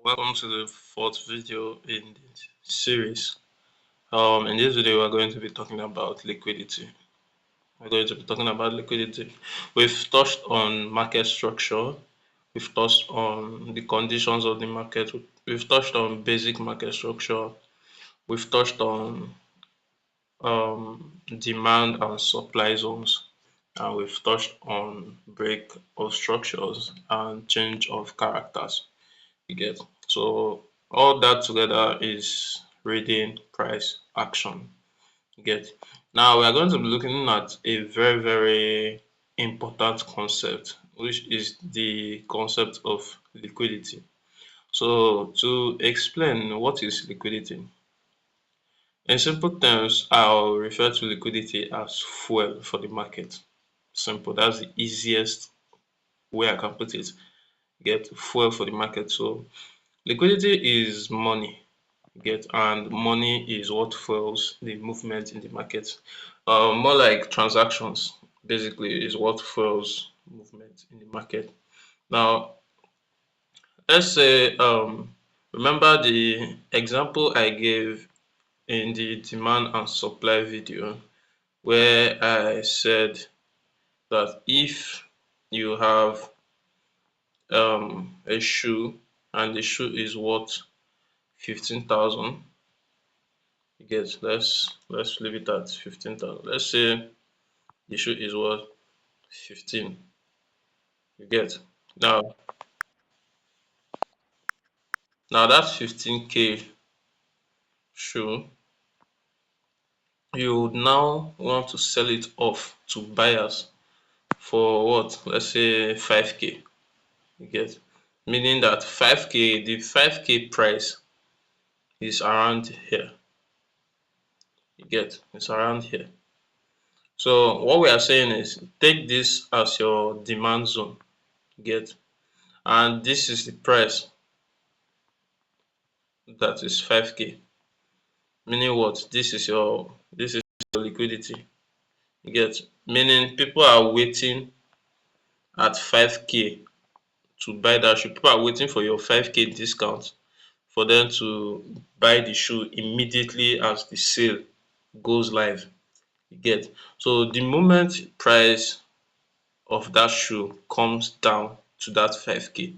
Welcome to the fourth video in this series. In this video, we're going to be talking about liquidity. We've touched on market structure. We've touched on the conditions of the market. We've touched on basic market structure. We've touched on demand and supply zones. And we've touched on break of structures and change of characters. You get so all that together is reading price action. You get now we are going to be looking at a very important concept, which is the concept of liquidity. So to explain what is liquidity, in simple terms, I'll refer to liquidity as fuel for the market. Simple, that's the easiest way I can put it. Get fuel for the market. So liquidity is money, and money is what fuels the movement in the market. More like transactions, basically, is what fuels movement in the market. Now, let's say, remember the example I gave in the demand and supply video, where I said that if you have a shoe and the shoe is worth 15,000. You get, let's leave it at 15,000. Let's say the shoe is worth 15. You get now now that 15k shoe, you would now want to sell it off to buyers for what? Let's say 5k. You get, meaning that 5k, the 5k price is around here. You get, it's around here. So what we are saying is take this as your demand zone. Get, and this is the price, that is 5k, meaning what? This is your liquidity. You get, meaning people are waiting at 5k to buy that shoe. People are waiting for your 5k discount for them to buy the shoe immediately as the sale goes live. You get, so the moment price of that shoe comes down to that 5k,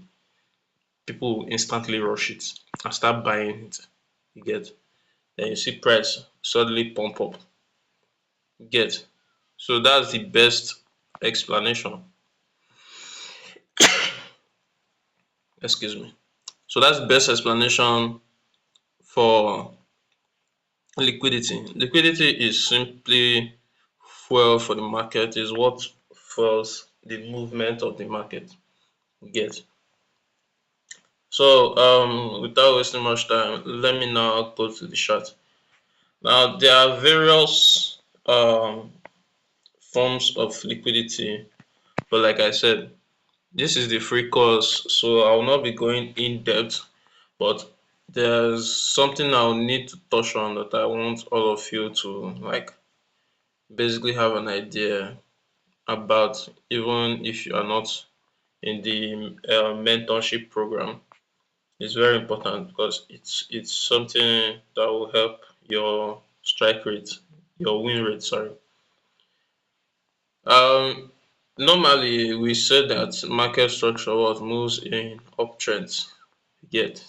people will instantly rush it and start buying it. You get, then you see price suddenly pump up. You get, so that's the best explanation. Excuse me. So that's the best explanation for liquidity. Liquidity is simply fuel for the market, is what fuels the movement of the market. You get. So without wasting much time, let me now go to the chart. Now there are various forms of liquidity, but like I said, this is the free course, so I will not be going in depth, but there's something I'll need to touch on that I want all of you to like basically have an idea about, even if you are not in the mentorship program. It's very important because it's something that will help your strike rate, your win rate, sorry. Um, Normally we said that market structure what moves in uptrends. Get,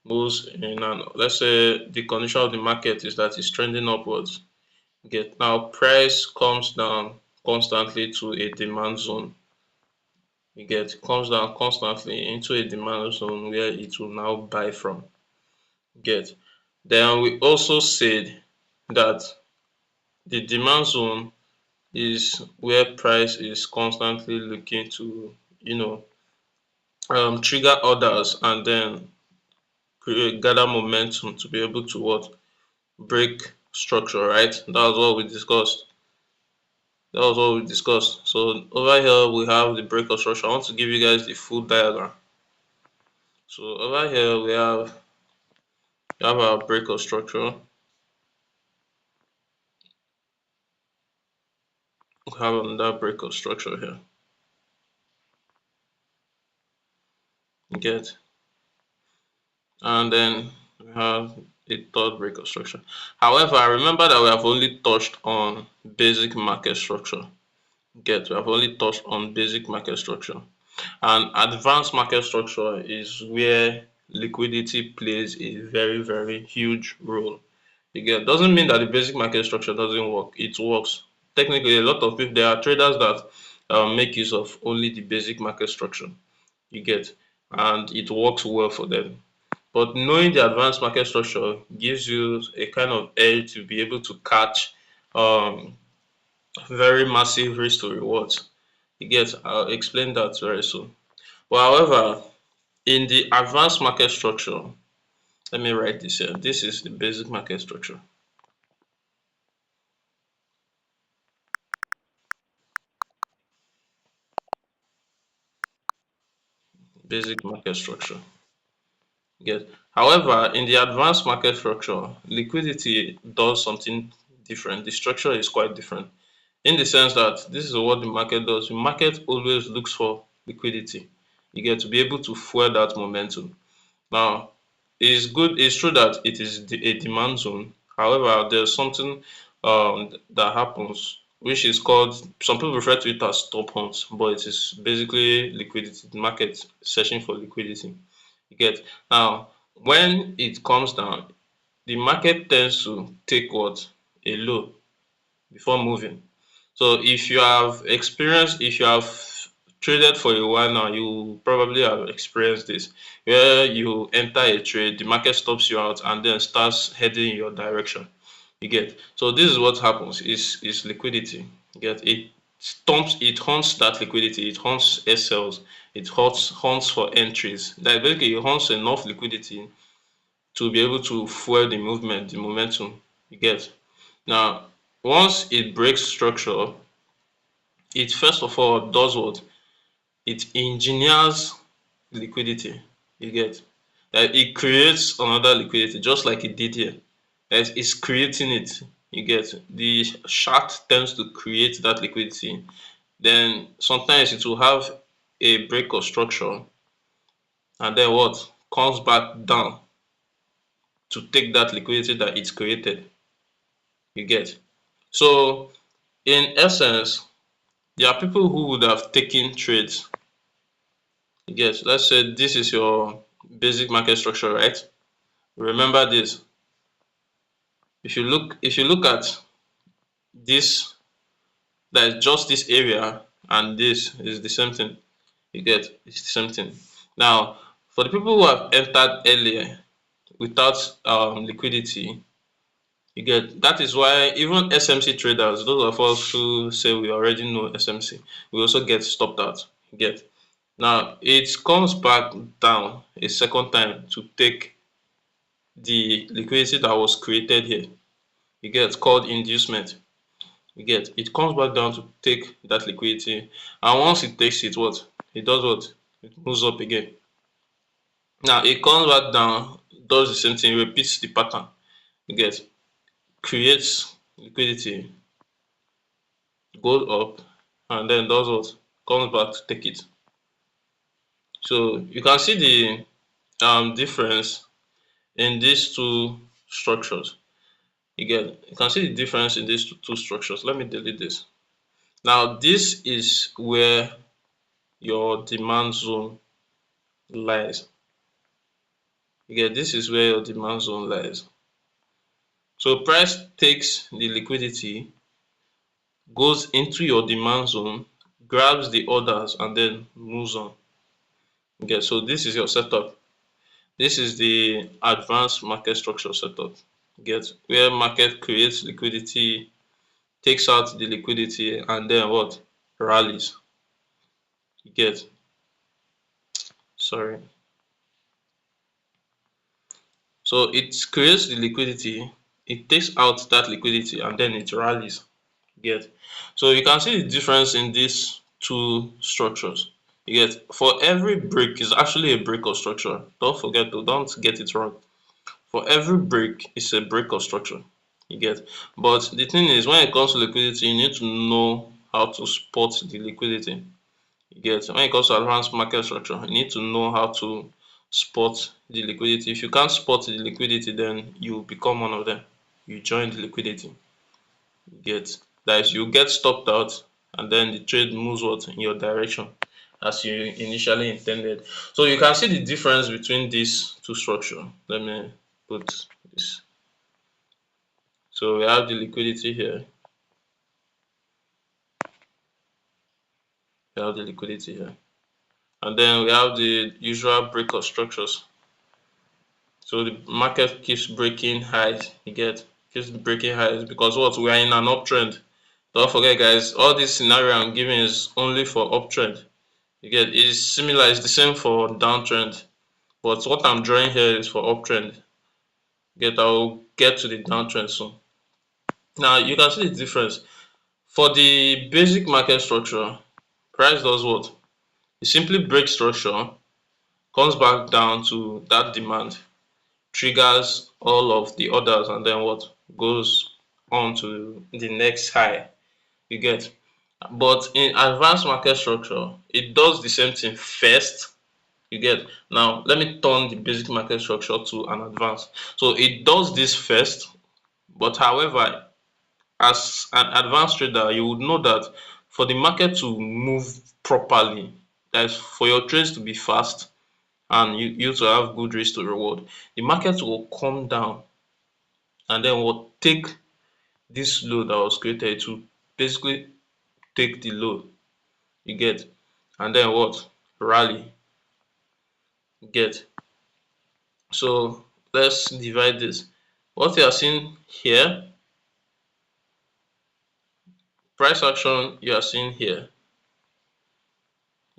moves in, and let's say the condition of the market is that it's trending upwards. Get, now price comes down constantly to a demand zone. You get, comes down constantly into a demand zone where it will now buy from. Get, then we also said that the demand zone is where price is constantly looking to, you know, trigger orders and then create, gather momentum to be able to what? Break structure, right? That was what we discussed. So over here we have the break of structure. I want to give you guys the full diagram. So over here we have our break of structure. We have another break of structure here. You get, and then we have a third break of structure. However, remember that we have only touched on basic market structure. Get, we have only touched on basic market structure. And advanced market structure is where liquidity plays a very, very huge role. You get, doesn't mean that the basic market structure doesn't work. It works. Technically, a lot of people, there are traders that make use of only the basic market structure. You get, and it works well for them. But knowing the advanced market structure gives you a kind of edge to be able to catch um, very massive risk to rewards. You get, I'll explain that very soon. But however, in the advanced market structure, let me write this here. This is the basic market structure. Basic market structure. Yes. However, in the advanced market structure, liquidity does something different. The structure is quite different in the sense that this is what the market does. The market always looks for liquidity. You get to be able to fuel that momentum. Now, it's good. It's true that it is a demand zone. However, there's something that happens, which is called. Some people refer to it as stop hunt, but it is basically liquidity. The market searching for liquidity. You get, now when it comes down, the market tends to take what, a low before moving. So if you have traded for a while now, you probably have experienced this, where you enter a trade, the market stops you out and then starts heading in your direction. You get, so this is what happens is liquidity. You get, it hunts that liquidity, it hunts SLs, it hunts for entries. Like basically it hunts enough liquidity to be able to fuel the movement, the momentum. You get, now once it breaks structure, it first of all does what? It engineers liquidity. You get, it creates another liquidity just like it did here. It's creating it. You get, the chart tends to create that liquidity. Then sometimes it will have a break of structure and then what, comes back down to take that liquidity that it's created. You get, so in essence, there are people who would have taken trades. You get, let's say this is your basic market structure, right? Remember this. If you look at this, that just this area and this is the same thing. You get, it's the same thing. Now, for the people who have entered earlier without liquidity, you get, that is why even SMC traders, those of us who say we already know SMC, we also get stopped out. You get, now it comes back down a second time to take the liquidity that was created here. You get, called inducement. You get, it comes back down to take that liquidity, and once it takes it, what it does, what it moves up again. Now it comes back down, does the same thing, repeats the pattern. You get, creates liquidity, goes up, and then does what, comes back to take it. So you can see the difference in these two structures. You can see the difference in these two structures. Let me delete this. Now this is where your demand zone lies. This is where your demand zone lies. So price takes the liquidity, goes into your demand zone, grabs the orders and then moves on. So this is your setup. This is the advanced market structure setup. Where market creates liquidity, takes out the liquidity and then what? Rallies. You get, sorry. So it creates the liquidity, it takes out that liquidity and then it rallies. Get, so you can see the difference in these two structures. For every break is actually a break of structure. Don't get it wrong. For every break is a break of structure. You get, but the thing is, when it comes to liquidity, you need to know how to spot the liquidity. When it comes to advanced market structure, you need to know how to spot the liquidity. If you can't spot the liquidity, then you become one of them. You join the liquidity. You get that is, you get stopped out, and then the trade moves what in your direction as you initially intended. So you can see the difference between these two structure. Let me put this. So we have the liquidity here. We have the liquidity here. And then we have the usual breakout structures. So the market keeps breaking highs. You get keeps breaking highs because what we are in an uptrend. Don't forget, guys, all this scenario I'm giving is only for uptrend. You get it's similar, it's the same for downtrend. But what I'm drawing here is for uptrend. Get I'll get to the downtrend soon. Now you can see the difference. For the basic market structure, price does what? It simply breaks structure, comes back down to that demand, triggers all of the others, and then what goes on to the next high. You get. But in advanced market structure, it does the same thing first. You get. Now let me turn the basic market structure to an advanced. So it does this first, but however, as an advanced trader, you would know that for the market to move properly, that is for your trades to be fast and you to have good risk to reward, the market will come down and then will take this low that was created to basically take the low. You get. And then what? Rally. You get. So let's divide this. What you are seeing here, price action you are seeing here,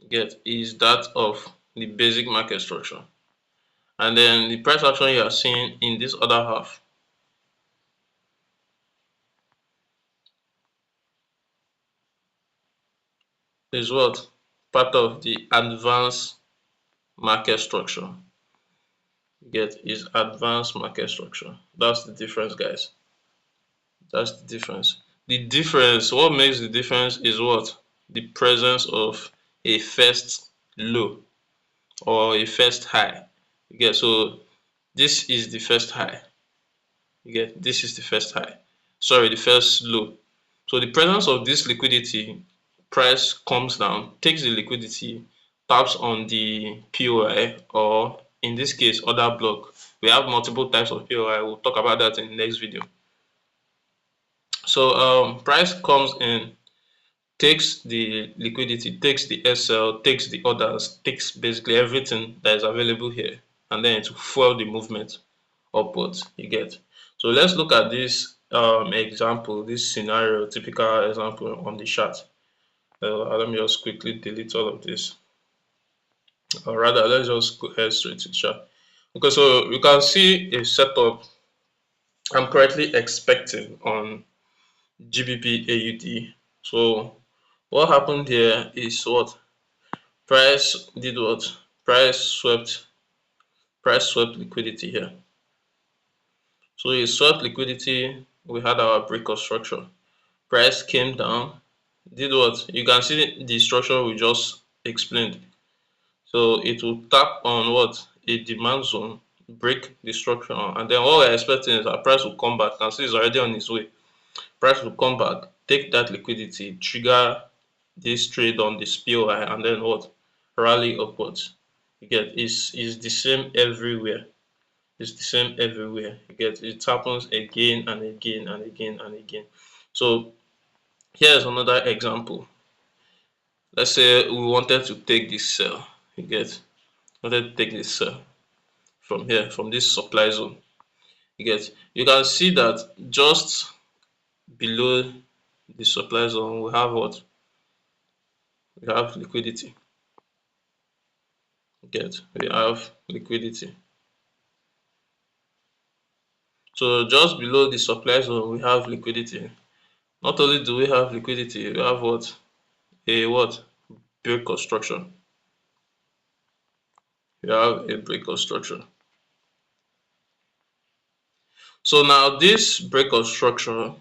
get, is that of the basic market structure. And then the price action you are seeing in this other half is what? Part of the advanced market structure. Get, is advanced market structure. That's the difference, guys. That's the difference. The difference, what makes the difference is what? The presence of a first low or a first high. You get. So this is the first high. You get. This is the first high. Sorry, the first low. So the presence of this liquidity, price comes down, takes the liquidity, taps on the POI, or in this case order block. We have multiple types of POI. We'll talk about that in the next video. So price comes in, takes the liquidity, takes the SL, takes the orders, takes basically everything that is available here, and then to fuel the movement upwards. You get. So let's look at this example, this scenario, typical example on the chart. Let me just quickly delete all of this, or rather let's just go head straight to the chart. Okay, so you can see a setup I'm currently expecting on GBP AUD. So what happened here is what? Price did what? Price swept liquidity here. So it swept liquidity, we had our breakout structure. Price came down, did what? You can see the structure we just explained. So it will tap on what? A demand zone, break the structure, and then what we're expecting is our price will come back. You can see it's already on its way. Price will come back, take that liquidity, trigger this trade on this POI, and then what? Rally upwards. You get. It's the same everywhere. It's the same everywhere. You get. It happens again and again and again and again. So here's another example. Let's say we wanted to take this sell. You get. Wanted to take this sell from here, from this supply zone. You get. You can see that just below the supply zone we have what? We have liquidity. You get. We have liquidity. So just below the supply zone we have liquidity. Not only do we have liquidity, we have what? A what? Break construction. We have a break construction. So now this break construction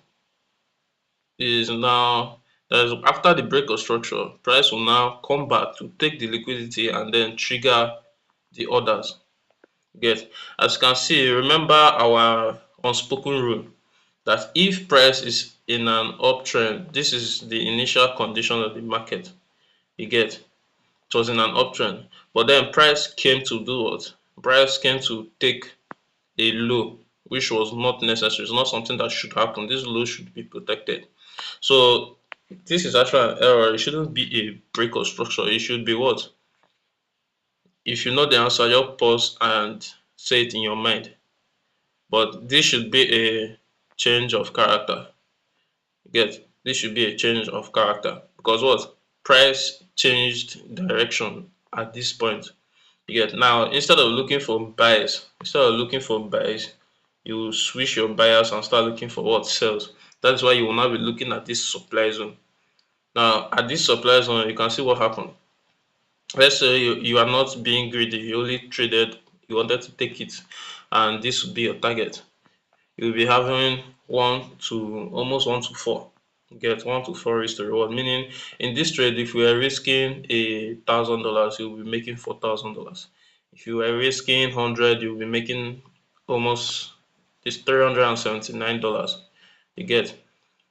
is now, that is, after the break construction, price will now come back to take the liquidity and then trigger the others. Get, as you can see, remember our unspoken rule that if price is in an uptrend, this is the initial condition of the market. You get, it was in an uptrend, but then price came to do what? Price came to take a low, which was not necessary. It's not something that should happen. This low should be protected. So this is actually an error. It shouldn't be a break of structure. It should be what? If you know the answer, just pause and say it in your mind. But this should be a change of character. Get, this should be a change of character because what? Price changed direction at this point. You get, now instead of looking for buys, you switch your buyers and start looking for what? Sells. That's why you will now be looking at this supply zone. Now at this supply zone, you can see what happened. Let's say you are not being greedy, you only traded, you wanted to take it, and this would be your target. You'll be having 1 to 4. Get 1 to 4 is the reward. Meaning in this trade, if you are risking $1,000, you'll be making $4,000. If you are risking 100, you'll be making almost this $379. You get,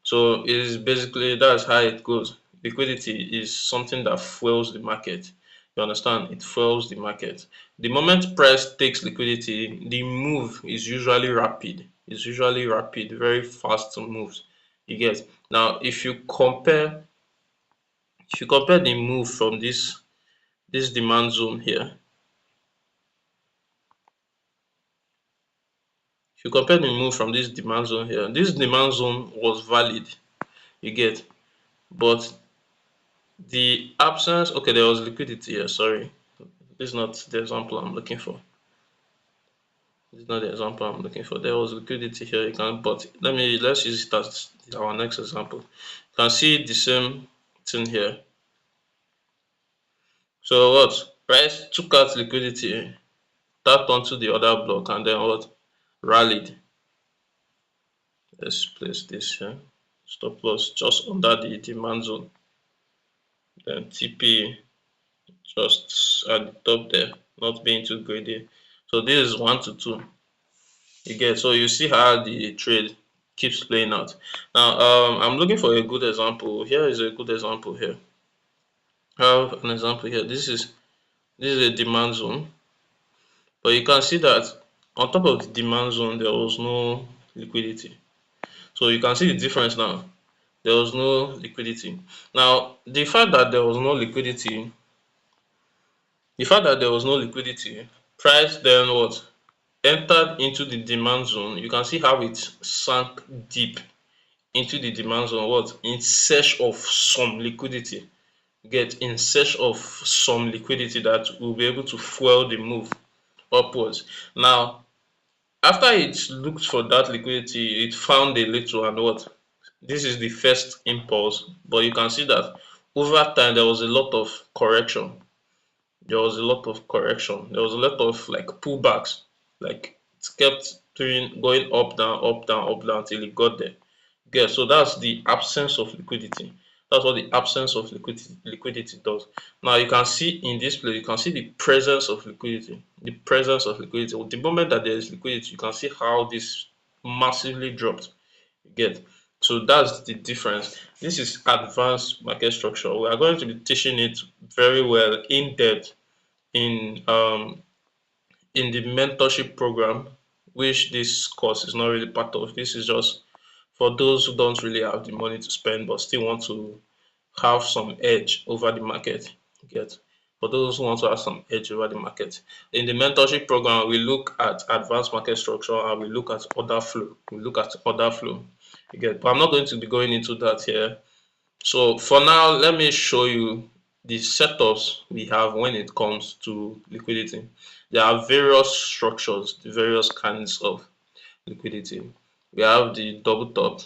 so it is basically that's how it goes. Liquidity is something that fuels the market. You understand? It fuels the market. The moment price takes liquidity, the move is usually rapid. It's usually rapid, very fast moves. You get, now if you compare the move from this demand zone here, if you compare the move from this demand zone was valid. You get, but the absence, okay, there was liquidity here, sorry. This is not the example I'm looking for. This is not the example I'm looking for. There was liquidity here, you can, but let's use it as our next example. You can see the same thing here. So what? Price took out liquidity, tapped onto the other block, and then what? Rallied. Let's place this here. Stop loss just under the demand zone. Then TP just at the top there, not being too greedy. So this is 1 to 2. You get, so you see how the trade keeps playing out. Now I'm looking for a good example. Here is a good example here. I have an example here. This is a demand zone, but you can see that on top of the demand zone there was no liquidity. So you can see the difference now. There was no liquidity. Now the fact that there was no liquidity, price then what? Entered into the demand zone. You can see how it sank deep into the demand zone, what? In search of some liquidity. Get, in search of some liquidity that will be able to fuel the move upwards. Now after it looked for that liquidity, it found a little, and what? This is the first impulse, but you can see that over time there was a lot of correction. There was a lot of correction. There was a lot of like pullbacks. Like it kept going up, down, up, down, up, down till it got there. Okay, so that's the absence of liquidity. That's what the absence of liquidity does. Now you can see in this place, you can see the presence of liquidity. The presence of liquidity. The moment that there is liquidity, you can see how this massively dropped. You get. So that's the difference. This is advanced market structure. We are going to be teaching it very well in depth in the mentorship program, which this course is not really part of. This is just for those who don't really have the money to spend but still want to have some edge over the market. Get, for those who want to have some edge over the market. In the mentorship program, we look at advanced market structure and we look at order flow. You get, but I'm not going to be going into that here. So for now, let me show you the setups we have when it comes to liquidity. There are various structures, the various kinds of liquidity. We have the double top.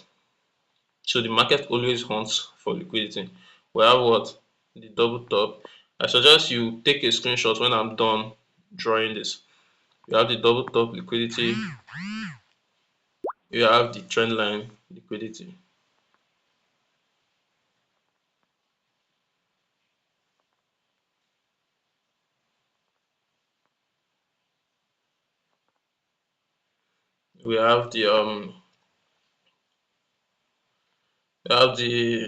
So the market always hunts for liquidity. We have what? The double top. I suggest you take a screenshot when I'm done drawing this. You have the double top liquidity. You have the trend line liquidity. we have the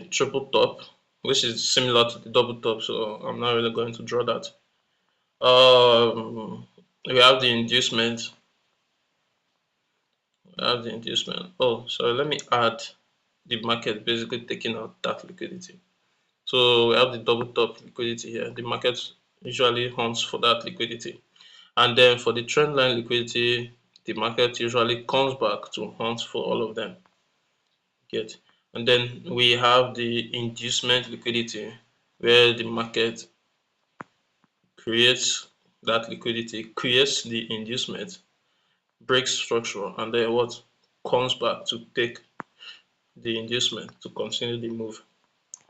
triple top, which is similar to the double top, so I'm not really going to draw that. We have the inducement. Oh, so let me add the market basically taking out that liquidity. So we have the double top liquidity here. The market usually hunts for that liquidity. And then for the trend line liquidity, the market usually comes back to hunt for all of them. Get. And then we have the inducement liquidity, where the market creates that liquidity, creates the inducement, breaks structure, and then what comes back to take the inducement to continue the move.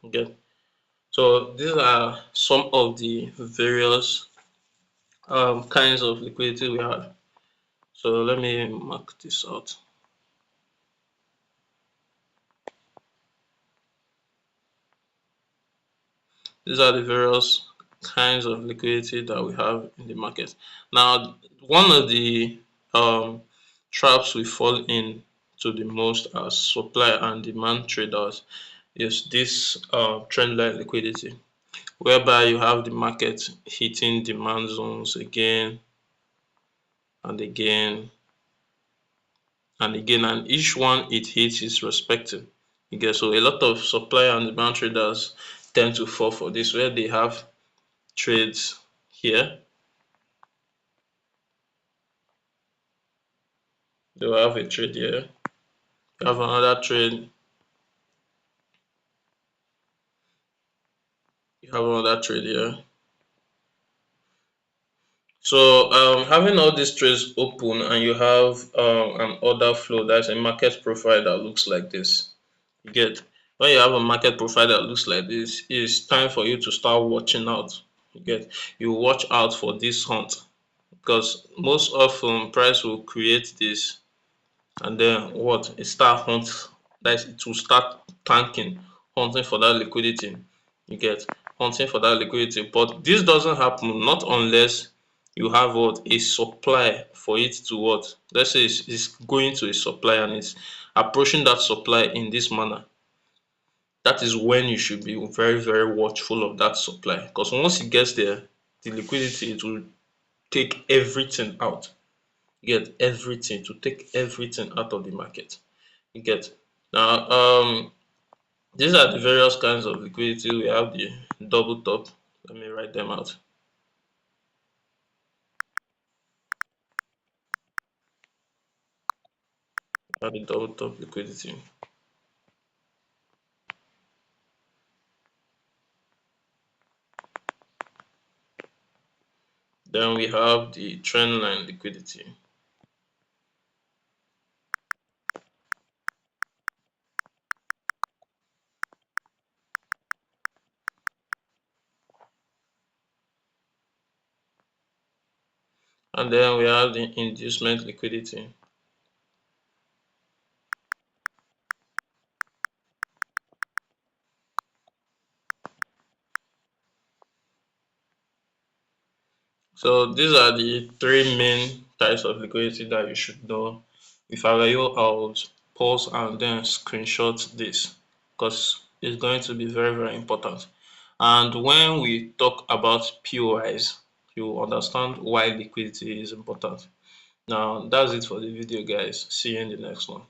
Get. So these are some of the various kinds of liquidity we have. So let me mark this out. These are the various kinds of liquidity that we have in the market. Now, one of the um, traps we fall in to the most as supply and demand traders is this trend line liquidity, whereby you have the market hitting demand zones again and again and again, and each one it hits is respective. You get, so a lot of supply and demand traders tend to fall for this, where they have trades here, they will have a trade here, you have another trade, you have another trade here. So having all these trades open and you have an order flow, that's a market profile that looks like this. You get, when you have a market profile that looks like this, it's time for you to start watching out. You get, you watch out for this hunt, because most often price will create this and then what, it start hunt, that is, it will start tanking, hunting for that liquidity. You get, hunting for that liquidity, but this doesn't happen not unless you have what, a supply for it to what, let's say it's going to a supply and it's approaching that supply in this manner. That is when you should be very very watchful of that supply, because once it gets there, the liquidity, it will take everything out. You get, everything, to take everything out of the market. You get. Now these are the various kinds of liquidity. We have the double top. Let me write them out. We have the double top liquidity. Then we have the trend line liquidity. And then we have the inducement liquidity. So these are the three main types of liquidity that you should know. If I were you, I would pause and then screenshot this, because it's going to be very very important. And when we talk about POIs, you understand why liquidity is important. Now that's it for the video, guys. See you in the next one.